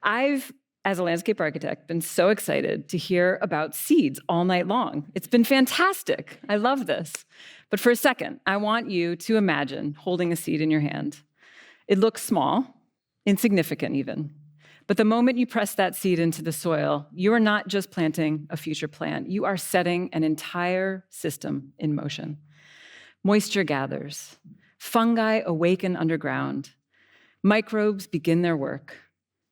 I've, as a landscape architect, been so excited to hear about seeds all night long. It's been fantastic. I love this. But for a second, I want you to imagine holding a seed in your hand. It looks small, insignificant even. But the moment you press that seed into the soil, you are not just planting a future plant. You are setting an entire system in motion. Moisture gathers. Fungi awaken underground. Microbes begin their work.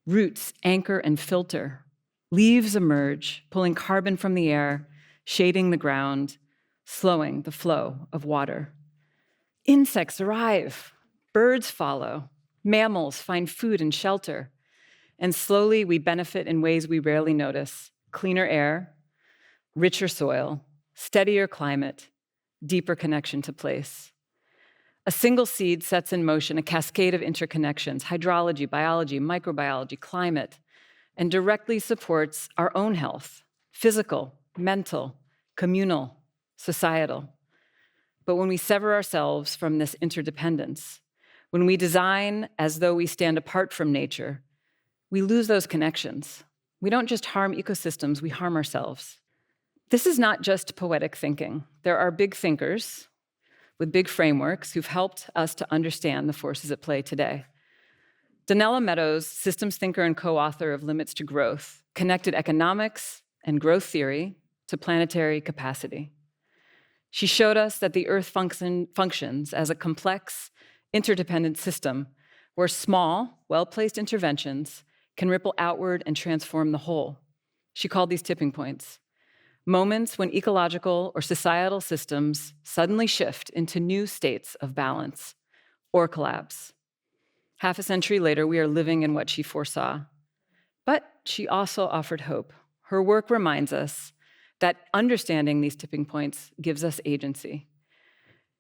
Roots anchor and filter. Leaves emerge, pulling carbon from the air, shading the ground, slowing the flow of water. Insects arrive. Birds follow. Mammals find food and shelter. And slowly we benefit in ways we rarely notice: cleaner air, richer soil, steadier climate, deeper connection to place. A single seed sets in motion a cascade of interconnections: hydrology, biology, microbiology, climate, and directly supports our own health: physical, mental, communal, societal. But when we sever ourselves from this interdependence, when we design as though we stand apart from nature, we lose those connections. We don't just harm ecosystems, we harm ourselves. This is not just poetic thinking. There are big thinkers with big frameworks who've helped us to understand the forces at play today. Donella Meadows, systems thinker and co-author of Limits to Growth, connected economics and growth theory to planetary capacity. She showed us that the Earth functions as a complex, interdependent system where small, well-placed interventions can ripple outward and transform the whole. She called these tipping points: moments when ecological or societal systems suddenly shift into new states of balance or collapse. Half a century later, we are living in what she foresaw. But she also offered hope. Her work reminds us that understanding these tipping points gives us agency.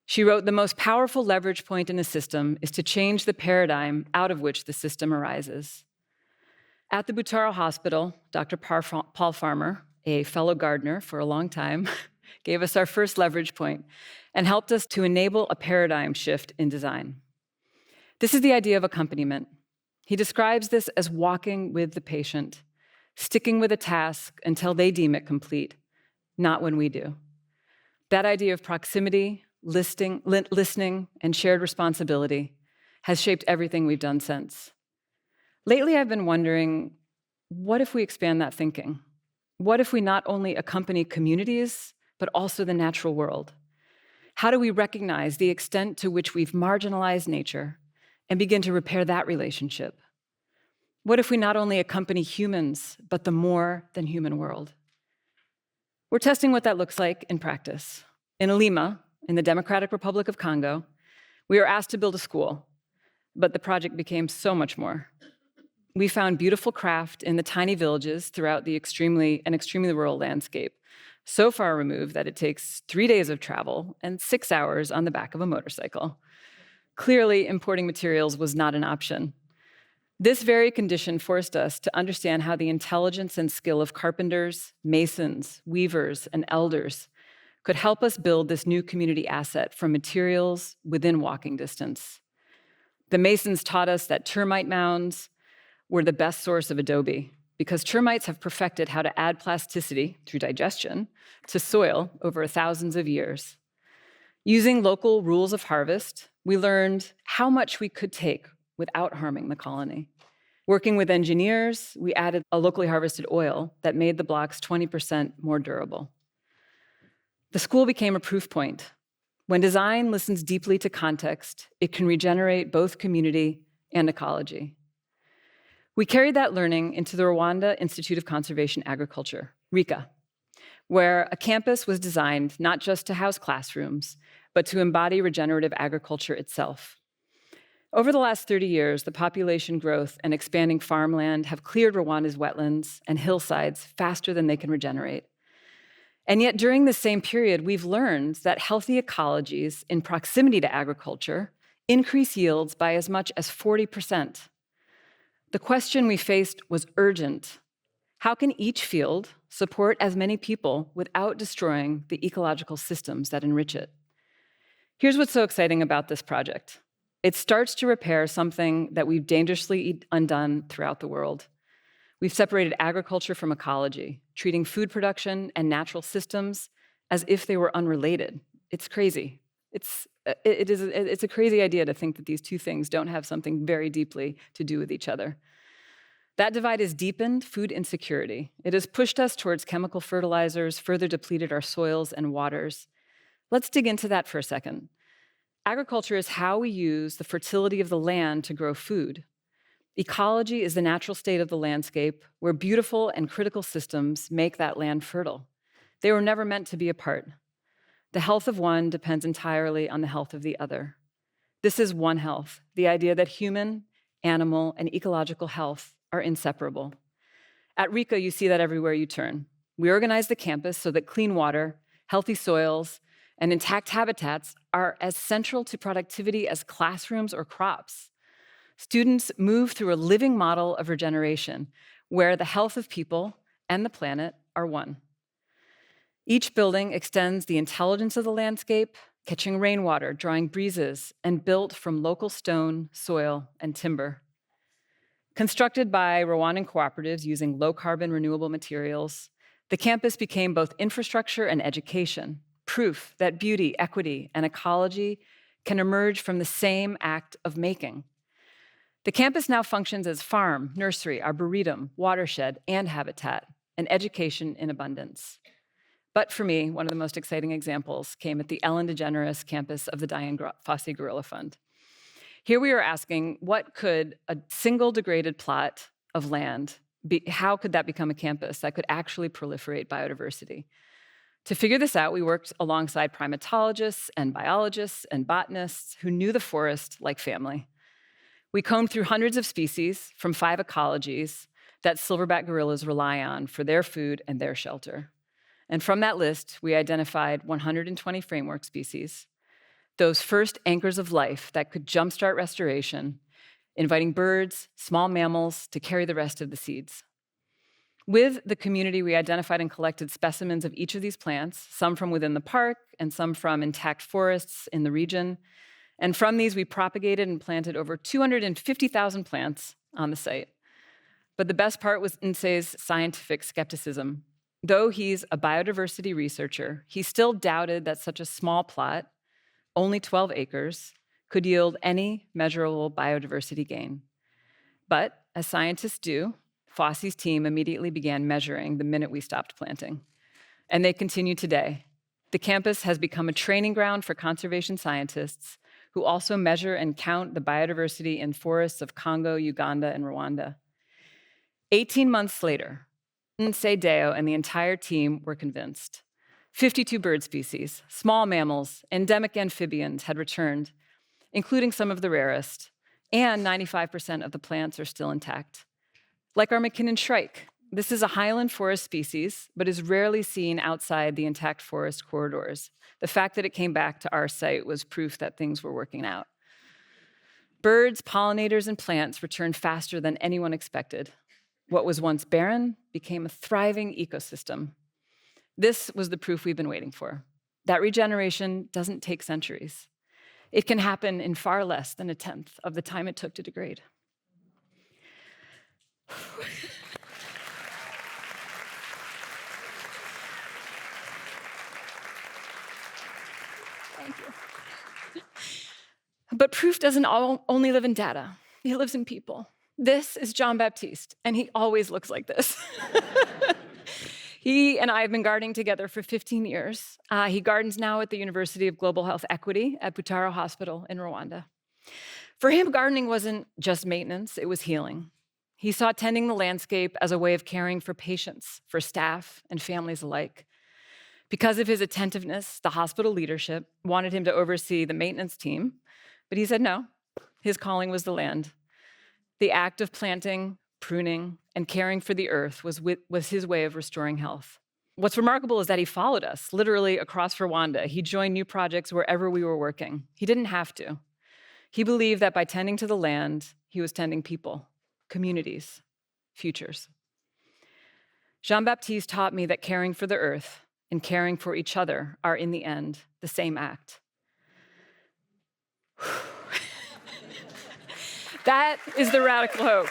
She wrote, "The most powerful leverage point in a system is to change the paradigm out of which the system arises." At the Butaro Hospital, Dr. Paul Farmer, a fellow gardener for a long time, gave us our first leverage point and helped us to enable a paradigm shift in design. This is the idea of accompaniment. He describes this as walking with the patient, sticking with a task until they deem it complete, not when we do. That idea of proximity, listening, and shared responsibility has shaped everything we've done since. Lately, I've been wondering, what if we expand that thinking? What if we not only accompany communities, but also the natural world? How do we recognize the extent to which we've marginalized nature and begin to repair that relationship? What if we not only accompany humans, but the more than human world? We're testing what that looks like in practice. In Lima, in the Democratic Republic of Congo, we were asked to build a school, but the project became so much more. We found beautiful craft in the tiny villages throughout the extremely rural landscape, so far removed that it takes 3 days of travel and 6 hours on the back of a motorcycle. Clearly, importing materials was not an option. This very condition forced us to understand how the intelligence and skill of carpenters, masons, weavers, and elders could help us build this new community asset from materials within walking distance. The masons taught us that termite mounds were the best source of adobe, because termites have perfected how to add plasticity through digestion to soil over thousands of years. Using local rules of harvest, we learned how much we could take without harming the colony. Working with engineers, we added a locally harvested oil that made the blocks 20% more durable. The school became a proof point. When design listens deeply to context, it can regenerate both community and ecology. We carried that learning into the Rwanda Institute of Conservation Agriculture, RICA, where a campus was designed not just to house classrooms, but to embody regenerative agriculture itself. Over the last 30 years, the population growth and expanding farmland have cleared Rwanda's wetlands and hillsides faster than they can regenerate. And yet, during the same period, we've learned that healthy ecologies in proximity to agriculture increase yields by as much as 40%. The question we faced was urgent. How can each field support as many people without destroying the ecological systems that enrich it? Here's what's so exciting about this project. It starts to repair something that we've dangerously undone throughout the world: We've separated agriculture from ecology, treating food production and natural systems as if they were unrelated. It's crazy. It's a crazy idea to think that these two things don't have something very deeply to do with each other. That divide has deepened food insecurity. It has pushed us towards chemical fertilizers, further depleted our soils and waters. Let's dig into that for a second. Agriculture is how we use the fertility of the land to grow food. Ecology is the natural state of the landscape where beautiful and critical systems make that land fertile. They were never meant to be apart. The health of one depends entirely on the health of the other. This is One Health, the idea that human, animal, and ecological health are inseparable. At RICA, you see that everywhere you turn. We organize the campus so that clean water, healthy soils, and intact habitats are as central to productivity as classrooms or crops. Students move through a living model of regeneration where the health of people and the planet are one. Each building extends the intelligence of the landscape, catching rainwater, drawing breezes, and built from local stone, soil, and timber. Constructed by Rwandan cooperatives using low-carbon renewable materials, the campus became both infrastructure and education, proof that beauty, equity, and ecology can emerge from the same act of making. The campus now functions as farm, nursery, arboretum, watershed, and habitat, an education in abundance. But for me, one of the most exciting examples came at the Ellen DeGeneres campus of the Dian Fossey Gorilla Fund. Here we are asking, what could a single degraded plot of land be, how could that become a campus that could actually proliferate biodiversity? To figure this out, we worked alongside primatologists and biologists and botanists who knew the forest like family. We combed through hundreds of species from 5 ecologies that silverback gorillas rely on for their food and their shelter. And from that list, we identified 120 framework species, those first anchors of life that could jumpstart restoration, inviting birds, small mammals to carry the rest of the seeds. With the community, we identified and collected specimens of each of these plants, some from within the park and some from intact forests in the region. And from these, we propagated and planted over 250,000 plants on the site. But the best part was Nsei's scientific skepticism. Though he's a biodiversity researcher, he still doubted that such a small plot, only 12 acres, could yield any measurable biodiversity gain. But as scientists do, Fossey's team immediately began measuring the minute we stopped planting. And they continue today. The campus has become a training ground for conservation scientists who also measure and count the biodiversity in forests of Congo, Uganda, and Rwanda. 18 months later, Nsei Deo and the entire team were convinced. 52 bird species, small mammals, endemic amphibians had returned, including some of the rarest, and 95% of the plants are still intact. Like our McKinnon shrike, this is a highland forest species, but is rarely seen outside the intact forest corridors. The fact that it came back to our site was proof that things were working out. Birds, pollinators, and plants returned faster than anyone expected. What was once barren became a thriving ecosystem. This was the proof we've been waiting for, that regeneration doesn't take centuries. It can happen in far less than 1/10 of the time it took to degrade. Thank you. But proof doesn't only live in data. It lives in people. This is John Baptiste, and he always looks like this. He and I have been gardening together for 15 years. He gardens now at the University of Global Health Equity at Butaro Hospital in Rwanda. For him, gardening wasn't just maintenance, it was healing. He saw tending the landscape as a way of caring for patients, for staff, and families alike. Because of his attentiveness, the hospital leadership wanted him to oversee the maintenance team, but he said no. His calling was the land. The act of planting, pruning, and caring for the earth was his way of restoring health. What's remarkable is that he followed us, literally across Rwanda. He joined new projects wherever we were working. He didn't have to. He believed that by tending to the land, he was tending people, communities, futures. Jean-Baptiste taught me that caring for the earth and caring for each other are, in the end, the same act. That is the radical hope.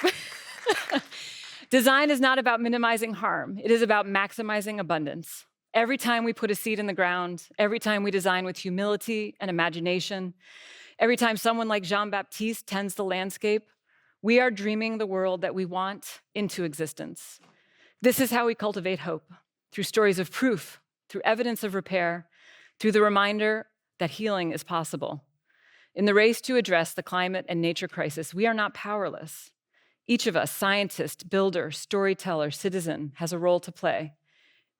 Design is not about minimizing harm. It is about maximizing abundance. Every time we put a seed in the ground, every time we design with humility and imagination, every time someone like Jean-Baptiste tends the landscape, we are dreaming the world that we want into existence. This is how we cultivate hope, through stories of proof, through evidence of repair, through the reminder that healing is possible. In the race to address the climate and nature crisis, we are not powerless. Each of us, scientist, builder, storyteller, citizen, has a role to play.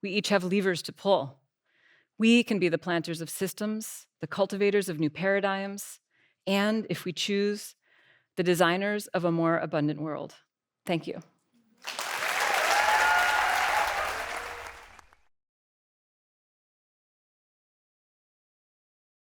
We each have levers to pull. We can be the planters of systems, the cultivators of new paradigms, and, if we choose, the designers of a more abundant world. Thank you.